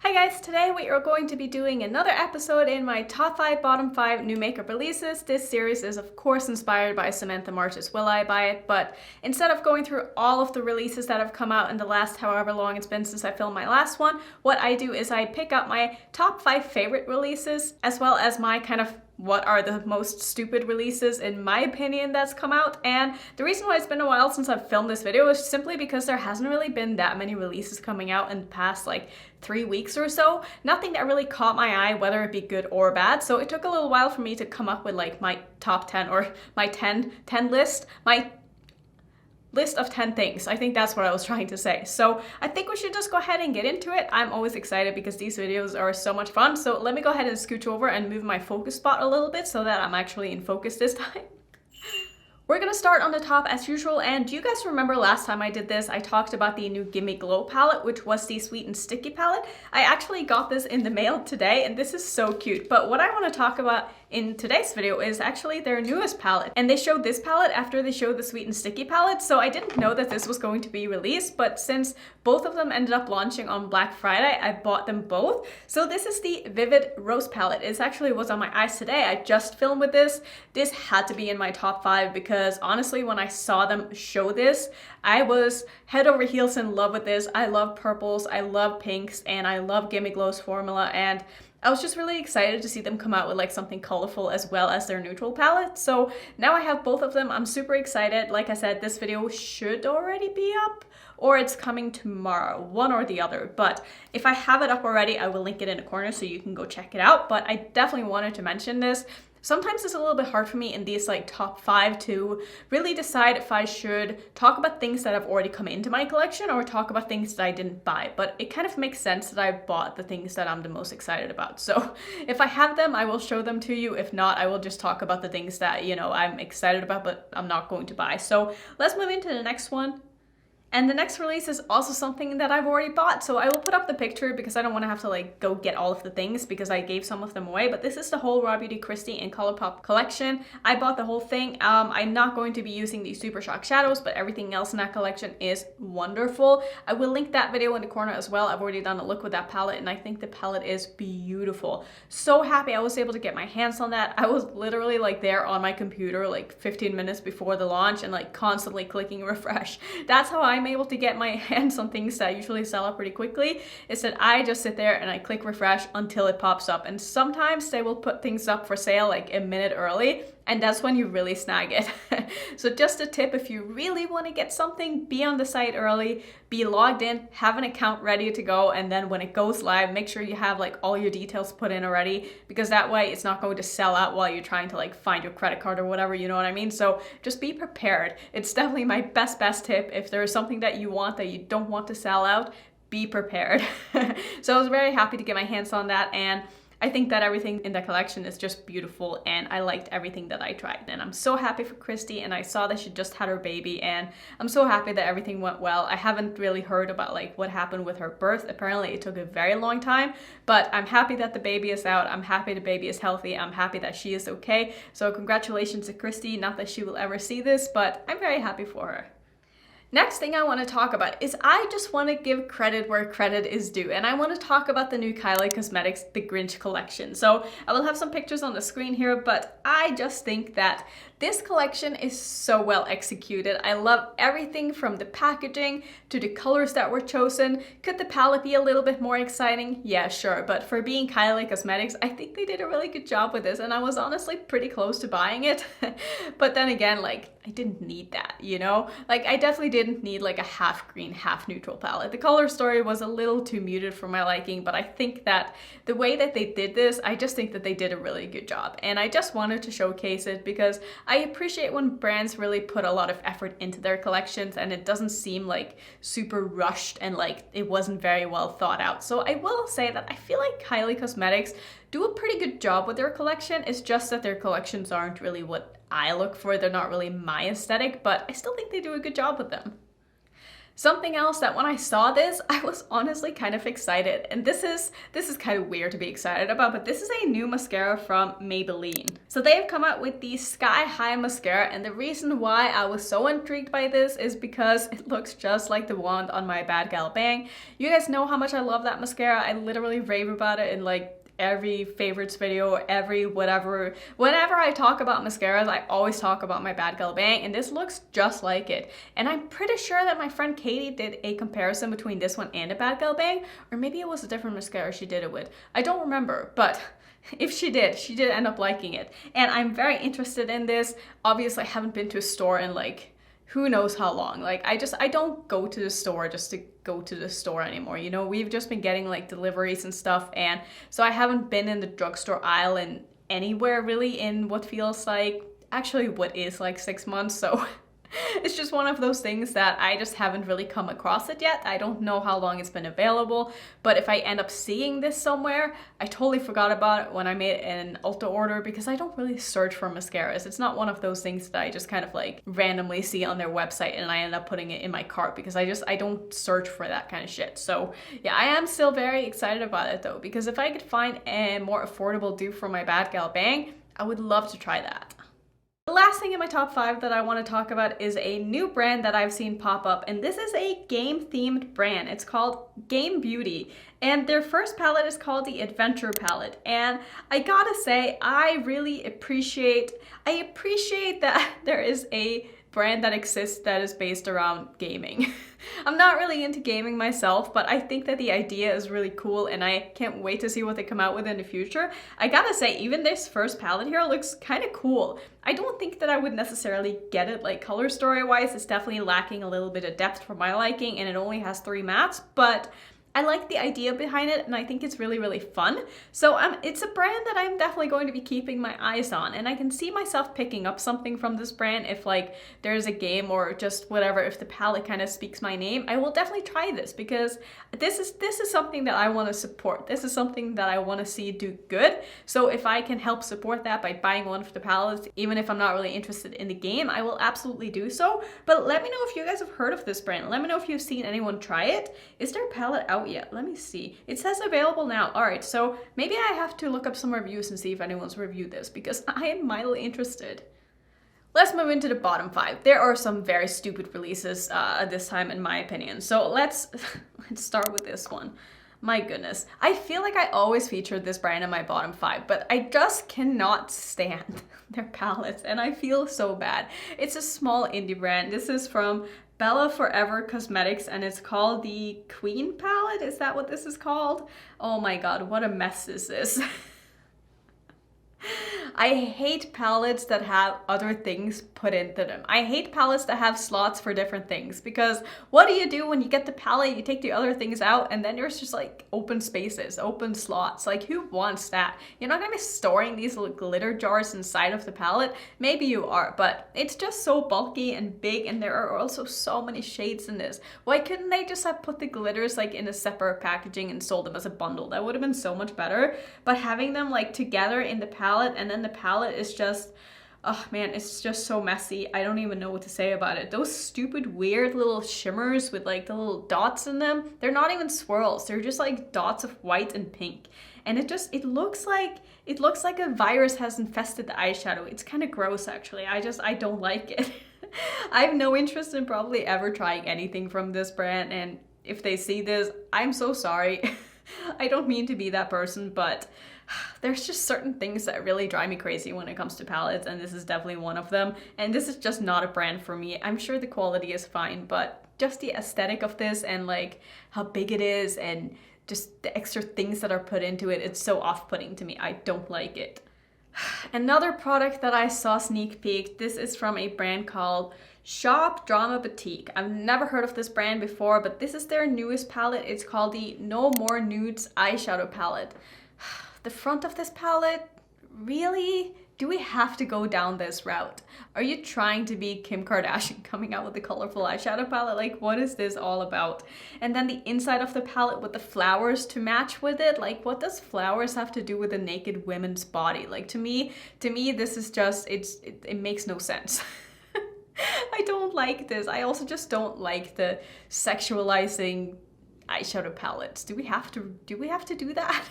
Hi guys, today we are going to be doing another episode in my top 5 bottom 5 new makeup releases. This series is of course inspired by Samantha March's Will I Buy It, but instead of going through all of the releases that have come out in the last however long it's been since I filmed my last one, what I do is I pick up my top 5 favorite releases as well as my kind of what are the most stupid releases in my opinion that's come out. And the reason why it's been a while since I've filmed this video is simply because there hasn't really been that many releases coming out in the past like 3 weeks or so. Nothing that really caught my eye, whether it be good or bad. So it took a little while for me to come up with like my top 10 or my 10 list, my list of 10 things. I think that's what I was trying to say. So I think we should just go ahead and get into it. I'm always excited because these videos are so much fun. So let me go ahead and scooch over and move my focus spot a little bit so that I'm actually in focus this time. We're gonna start on the top as usual, and do you guys remember last time I did this, I talked about the new Gimme Glow palette, which was the Sweet and Sticky palette. I actually got this in the mail today, and this is so cute. But what I want to talk about in today's video is actually their newest palette. And they showed this palette after they showed the Sweet and Sticky palette, so I didn't know that this was going to be released, but since both of them ended up launching on Black Friday, I bought them both. So this is the Vivid Rose palette. It's actually what's on my eyes today. I just filmed with this. This had to be in my top 5 because honestly, when I saw them show this, I was head over heels in love with this. I love purples, I love pinks, and I love Gimme Glow's formula, and I was just really excited to see them come out with like something colorful as well as their neutral palette. So now I have both of them. I'm super excited. Like I said, this video should already be up or it's coming tomorrow, one or the other. But if I have it up already, I will link it in the corner so you can go check it out. But I definitely wanted to mention this. Sometimes it's a little bit hard for me in these like top 5 to really decide if I should talk about things that have already come into my collection or talk about things that I didn't buy. But it kind of makes sense that I bought the things that I'm the most excited about. So if I have them, I will show them to you. If not, I will just talk about the things that, you know, I'm excited about, but I'm not going to buy. So let's move into the next one. And the next release is also something that I've already bought, so I will put up the picture because I don't want to have to like go get all of the things because I gave some of them away. But this is the whole Raw Beauty Kristi and Colourpop collection. I bought the whole thing. I'm not going to be using these Super Shock shadows, but everything else in that collection is wonderful. I will link that video in the corner as well. I've already done a look with that palette and I think the palette is beautiful. So happy I was able to get my hands on that. I was literally like there on my computer like 15 minutes before the launch and like constantly clicking refresh. That's how I'm able to get my hands on things that usually sell out pretty quickly, is that I just sit there and I click refresh until it pops up. And sometimes they will put things up for sale like a minute early, and that's when you really snag it. So just a tip, if you really want to get something, be on the site early, be logged in, have an account ready to go, and then when it goes live, make sure you have like all your details put in already, because that way it's not going to sell out while you're trying to like find your credit card or whatever, you know what I mean? So just be prepared. It's definitely my best tip. If there is something that you want that you don't want to sell out, be prepared. So I was very happy to get my hands on that, and I think that everything in the collection is just beautiful and I liked everything that I tried. And I'm so happy for Kristi, and I saw that she just had her baby and I'm so happy that everything went well. I haven't really heard about like what happened with her birth. Apparently it took a very long time, but I'm happy that the baby is out. I'm happy the baby is healthy. I'm happy that she is okay. So congratulations to Kristi. Not that she will ever see this, but I'm very happy for her. Next thing I want to talk about is I just want to give credit where credit is due, and I want to talk about the new Kylie Cosmetics The Grinch collection. So I will have some pictures on the screen here, but I just think that this collection is so well executed. I love everything from the packaging to the colors that were chosen. Could the palette be a little bit more exciting? Yeah, sure, but for being Kylie Cosmetics, I think they did a really good job with this, and I was honestly pretty close to buying it. But then again, like, I didn't need that, you know? Like, I definitely didn't need like a half green, half neutral palette. The color story was a little too muted for my liking, but I think that the way that they did this, I just think that they did a really good job. And I just wanted to showcase it because I appreciate when brands really put a lot of effort into their collections and it doesn't seem like super rushed and like it wasn't very well thought out. So I will say that I feel like Kylie Cosmetics do a pretty good job with their collection. It's just that their collections aren't really what I look for. They're not really my aesthetic, but I still think they do a good job with them. Something else that when I saw this, I was honestly kind of excited. And this is kind of weird to be excited about, but this is a new mascara from Maybelline. So they have come out with the Sky High mascara, and the reason why I was so intrigued by this is because it looks just like the one on my Bad Gal Bang. You guys know how much I love that mascara. I literally rave about it in like every favorites video, every whatever. Whenever I talk about mascaras, I always talk about my Bad Gal Bang, and this looks just like it. And I'm pretty sure that my friend Katie did a comparison between this one and a Bad Gal Bang, or maybe it was a different mascara she did it with. I don't remember, but if she did end up liking it. And I'm very interested in this. Obviously, I haven't been to a store in like who knows how long. Like I don't go to the store just to go to the store anymore. You know, we've just been getting like deliveries and stuff, and so I haven't been in the drugstore aisle in anywhere really in what feels like, actually what is like 6 months. So it's just one of those things that I just haven't really come across it yet. I don't know how long it's been available, but if I end up seeing this somewhere, I totally forgot about it when I made an Ulta order, because I don't really search for mascaras. It's not one of those things that I just kind of like randomly see on their website and I end up putting it in my cart, because I don't search for that kind of shit. So yeah, I am still very excited about it though, because if I could find a more affordable dupe for my Bad Gal Bang, I would love to try that. The last thing in my top 5 that I want to talk about is a new brand that I've seen pop up, and this is a game-themed brand. It's called Game Beauty, and their first palette is called the Adventure palette. And I gotta say, I really appreciate that there is a brand that exists that is based around gaming. I'm not really into gaming myself, but I think that the idea is really cool, and I can't wait to see what they come out with in the future. I gotta say, even this first palette here looks kind of cool. I don't think that I would necessarily get it like color story wise. It's definitely lacking a little bit of depth for my liking, and it only has 3 mattes, but I like the idea behind it, and I think it's really, really fun. So it's a brand that I'm definitely going to be keeping my eyes on, and I can see myself picking up something from this brand if like there's a game or just whatever. If the palette kind of speaks my name, I will definitely try this, because this is something that I want to support. This is something that I want to see do good. So if I can help support that by buying one of the palettes, even if I'm not really interested in the game, I will absolutely do so. But let me know if you guys have heard of this brand. Let me know if you've seen anyone try it. Is their palette out yet? Let me see. It says available now. All right, so maybe I have to look up some reviews and see if anyone's reviewed this, because I am mildly interested. Let's move into the bottom 5. There are some very stupid releases this time, in my opinion. So let's start with this one. My goodness. I feel like I always featured this brand in my bottom 5, but I just cannot stand their palettes, and I feel so bad. It's a small indie brand. This is from Bella Forever Cosmetics, and it's called the Queen palette. Is that what this is called? Oh my god, what a mess is this. I hate palettes that have other things put into them. I hate palettes that have slots for different things, because what do you do when you get the palette, you take the other things out, and then there's just like open spaces, open slots. Like, who wants that? You're not gonna be storing these little glitter jars inside of the palette. Maybe you are, but it's just so bulky and big, and there are also so many shades in this. Why couldn't they just have put the glitters like in a separate packaging and sold them as a bundle? That would have been so much better. But having them like together in the palette, and then the palette is just, oh man, it's just so messy. I don't even know what to say about it. Those stupid weird little shimmers with like the little dots in them, they're not even swirls. They're just like dots of white and pink. And it looks like a virus has infested the eyeshadow. It's kind of gross actually. I don't like it. I have no interest in probably ever trying anything from this brand, and if they see this, I'm so sorry. I don't mean to be that person, but there's just certain things that really drive me crazy when it comes to palettes, and this is definitely one of them. And this is just not a brand for me. I'm sure the quality is fine, but just the aesthetic of this and like how big it is and just the extra things that are put into it, it's so off-putting to me. I don't like it. Another product that I saw sneak peek, this is from a brand called Shop Drama Batik. I've never heard of this brand before, but this is their newest palette. It's called the No More Nudes eyeshadow palette. The front of this palette, really? Do we have to go down this route? Are you trying to be Kim Kardashian coming out with a colorful eyeshadow palette? Like, what is this all about? And then the inside of the palette with the flowers to match with it. Like, what does flowers have to do with a naked woman's body? Like, to me, this is just, it makes no sense. I don't like this. I also just don't like the sexualizing eyeshadow palettes. Do we have to do that?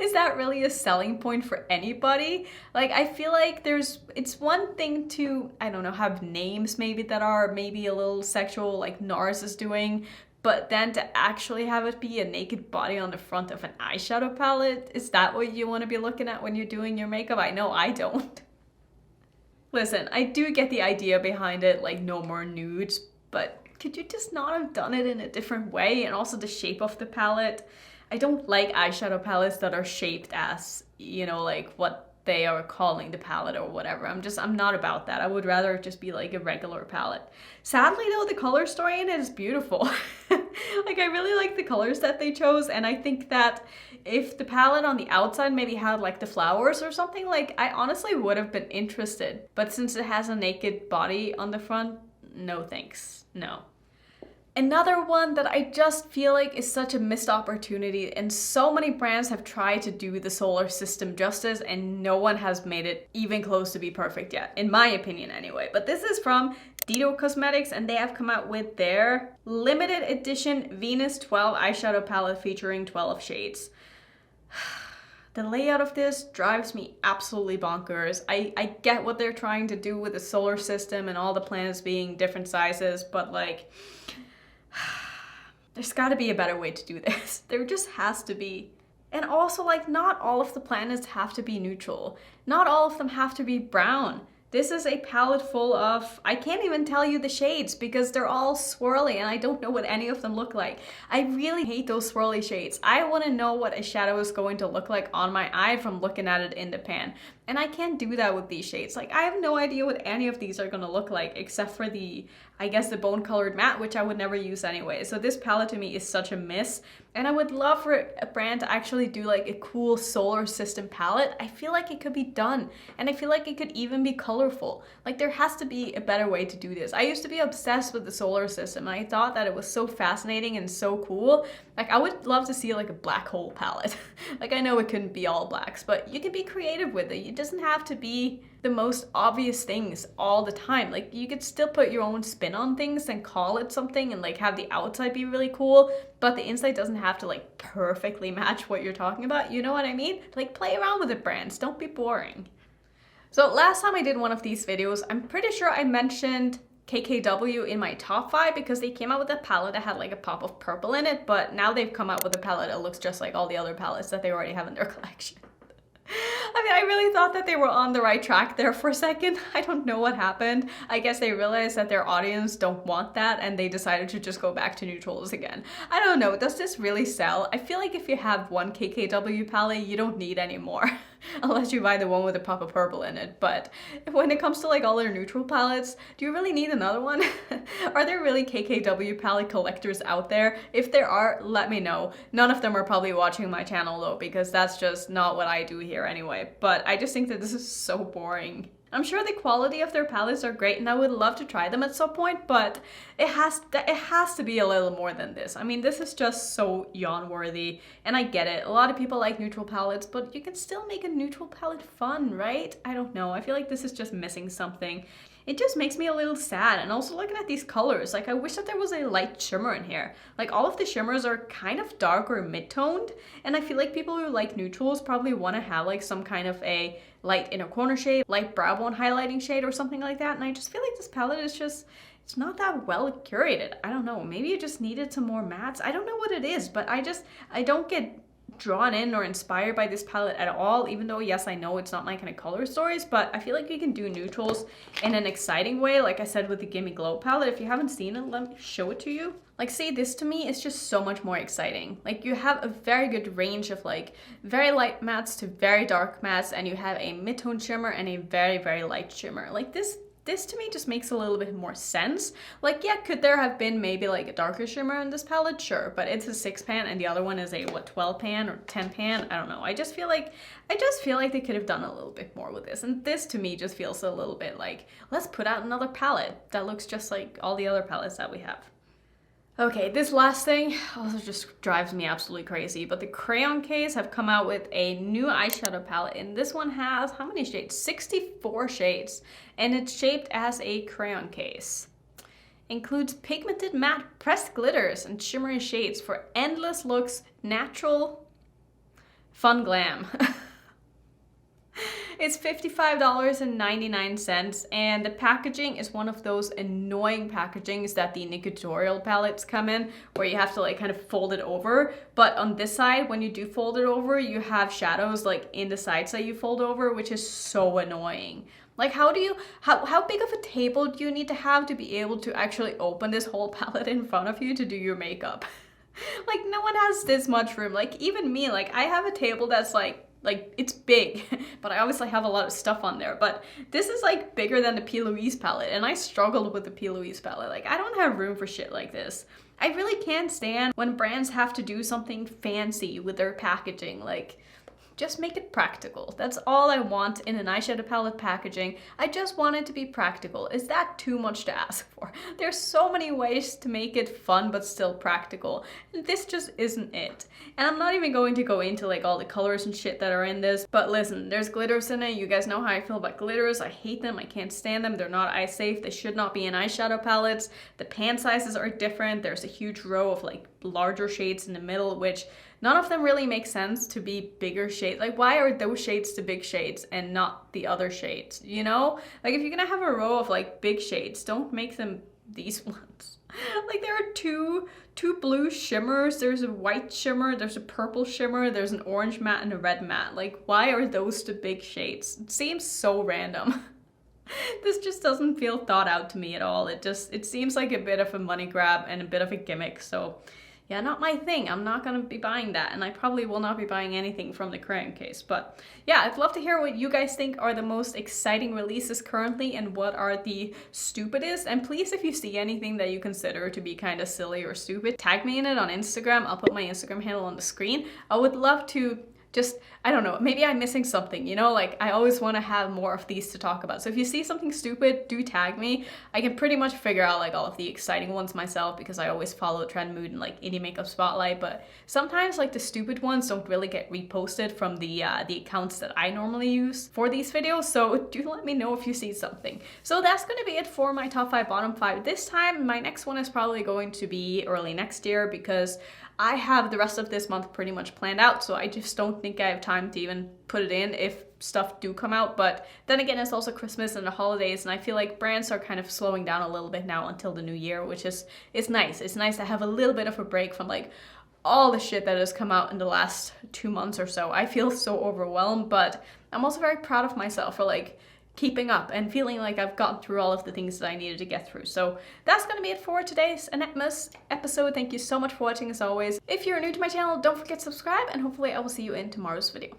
Is that really a selling point for anybody? Like, I feel like it's one thing to, I don't know, have names maybe that are maybe a little sexual, like NARS is doing, but then to actually have it be a naked body on the front of an eyeshadow palette, is that what you want to be looking at when you're doing your makeup? I know I don't. Listen, I do get the idea behind it, like no more nudes, but could you just not have done it in a different way? And also the shape of the palette. I don't like eyeshadow palettes that are shaped as, you know, like what they are calling the palette or whatever. I'm not about that. I would rather it just be like a regular palette. Sadly though, the color story in it is beautiful. Like, I really like the colors that they chose, and I think that if the palette on the outside maybe had like the flowers or something, like I honestly would have been interested. But since it has a naked body on the front, no thanks, no. Another one that I just feel like is such a missed opportunity, and so many brands have tried to do the solar system justice and no one has made it even close to be perfect yet, in my opinion anyway. But this is from Dieto Cosmetics, and they have come out with their limited edition Venus 12 eyeshadow palette featuring 12 shades. The layout of this drives me absolutely bonkers. I get what they're trying to do with the solar system and all the planets being different sizes, but like, there's got to be a better way to do this. There just has to be. And also, like, not all of the planets have to be neutral. Not all of them have to be brown. This is a palette full of, I can't even tell you the shades because they're all swirly and I don't know what any of them look like. I really hate those swirly shades. I want to know what a shadow is going to look like on my eye from looking at it in the pan. And I can't do that with these shades. Like, I have no idea what any of these are going to look like except for the, I guess, the bone colored matte, which I would never use anyway. So this palette to me is such a miss. And I would love for a brand to actually do like a cool solar system palette. I feel like it could be done. And I feel like it could even be colorful. Like, there has to be a better way to do this. I used to be obsessed with the solar system. And I thought that it was so fascinating and so cool. Like, I would love to see like a black hole palette. Like, I know it couldn't be all blacks, but you can be creative with it. It doesn't have to be the most obvious things all the time. Like, you could still put your own spin on things and call it something and like have the outside be really cool, but the inside doesn't have to like perfectly match what you're talking about. You know what I mean? Like, play around with the brands. Don't be boring. So last time I did one of these videos, I'm pretty sure I mentioned KKW in my top 5 because they came out with a palette that had like a pop of purple in it, but now they've come out with a palette that looks just like all the other palettes that they already have in their collection. I mean, I really thought that they were on the right track there for a second. I don't know what happened. I guess they realized that their audience don't want that and they decided to just go back to neutrals again. I don't know, does this really sell? I feel like if you have one KKW palette, you don't need any more. Unless you buy the one with a pop of purple in it. But when it comes to like all their neutral palettes, do you really need another one? Are there really KKW palette collectors out there? If there are, let me know. None of them are probably watching my channel though, because that's just not what I do here anyway. But I just think that this is so boring. I'm sure the quality of their palettes are great and I would love to try them at some point, but it has to be a little more than this. I mean, this is just so yawn-worthy, and I get it. A lot of people like neutral palettes, but you can still make a neutral palette fun, right? I don't know. I feel like this is just missing something. It just makes me a little sad. And also looking at these colors, like I wish that there was a light shimmer in here. Like all of the shimmers are kind of dark or mid-toned, and I feel like people who like neutrals probably want to have like some kind of a light inner corner shade, light brow bone highlighting shade or something like that. And I just feel like this palette is just, it's not that well curated. I don't know, maybe it just needed some more mattes. I don't know what it is, but I don't get drawn in or inspired by this palette at all, even though yes, I know it's not my kind of color stories, but I feel like you can do neutrals in an exciting way, like I said with the Gimme Glow palette. If you haven't seen it, let me show it to you. Like, see, this to me is just so much more exciting. Like, you have a very good range of like very light mattes to very dark mattes, and you have a mid-tone shimmer and a very, very light shimmer. Like this to me just makes a little bit more sense. Like, yeah, could there have been maybe like a darker shimmer in this palette? Sure, but it's a 6 pan and the other one is a, what, 12 pan or 10 pan? I don't know. I just feel like they could have done a little bit more with this. And this to me just feels a little bit like, let's put out another palette that looks just like all the other palettes that we have. Okay, this last thing also just drives me absolutely crazy, but the Crayon Case have come out with a new eyeshadow palette, and this one has, how many shades? 64 shades, and it's shaped as a crayon case. Includes pigmented matte pressed glitters and shimmery shades for endless looks, natural, fun glam. It's $55.99, and the packaging is one of those annoying packagings that the Nicketorial palettes come in, where you have to like kind of fold it over. But on this side, when you do fold it over, you have shadows like in the sides that you fold over, which is so annoying. Like how big of a table do you need to have to be able to actually open this whole palette in front of you to do your makeup? Like no one has this much room. Like even me, like I have a table that's like it's big, but I obviously have a lot of stuff on there. But this is like bigger than the P. Louise palette, and I struggled with the P. Louise palette. Like I don't have room for shit like this. I really can't stand when brands have to do something fancy with their packaging. Like, just make it practical. That's all I want in an eyeshadow palette packaging. I just want it to be practical. Is that too much to ask for? There's so many ways to make it fun but still practical. And this just isn't it. And I'm not even going to go into like all the colors and shit that are in this. But listen, there's glitters in it. You guys know how I feel about glitters. I hate them. I can't stand them. They're not eye safe. They should not be in eyeshadow palettes. The pan sizes are different. There's a huge row of like larger shades in the middle, which none of them really make sense to be bigger shades. Like, why are those shades the big shades and not the other shades, you know? Like, if you're gonna have a row of, like, big shades, don't make them these ones. Like, there are two blue shimmers, there's a white shimmer, there's a purple shimmer, there's an orange matte and a red matte. Like, why are those the big shades? It seems so random. This just doesn't feel thought out to me at all. It seems like a bit of a money grab and a bit of a gimmick, so yeah, not my thing. I'm not gonna be buying that, and I probably will not be buying anything from the Crayon Case. But yeah, I'd love to hear what you guys think are the most exciting releases currently and what are the stupidest. And please, if you see anything that you consider to be kind of silly or stupid, tag me in it on Instagram. I'll put my Instagram handle on the screen. I would love to just, I don't know, maybe I'm missing something, you know? Like, I always want to have more of these to talk about. So if you see something stupid, do tag me. I can pretty much figure out like all of the exciting ones myself because I always follow Trend Mood and like Indie Makeup Spotlight, but sometimes like the stupid ones don't really get reposted from the accounts that I normally use for these videos, so do let me know if you see something. So that's gonna be it for my top 5, bottom 5 this time. My next one is probably going to be early next year because I have the rest of this month pretty much planned out, so I just don't think I have time to even put it in if stuff do come out. But then again, it's also Christmas and the holidays, and I feel like brands are kind of slowing down a little bit now until the new year, which is nice. It's nice to have a little bit of a break from like all the shit that has come out in the last 2 months or so. I feel so overwhelmed, but I'm also very proud of myself for like keeping up and feeling like I've gotten through all of the things that I needed to get through. So that's gonna be it for today's Annette episode. Thank you so much for watching as always. If you're new to my channel, don't forget to subscribe, and hopefully I will see you in tomorrow's video.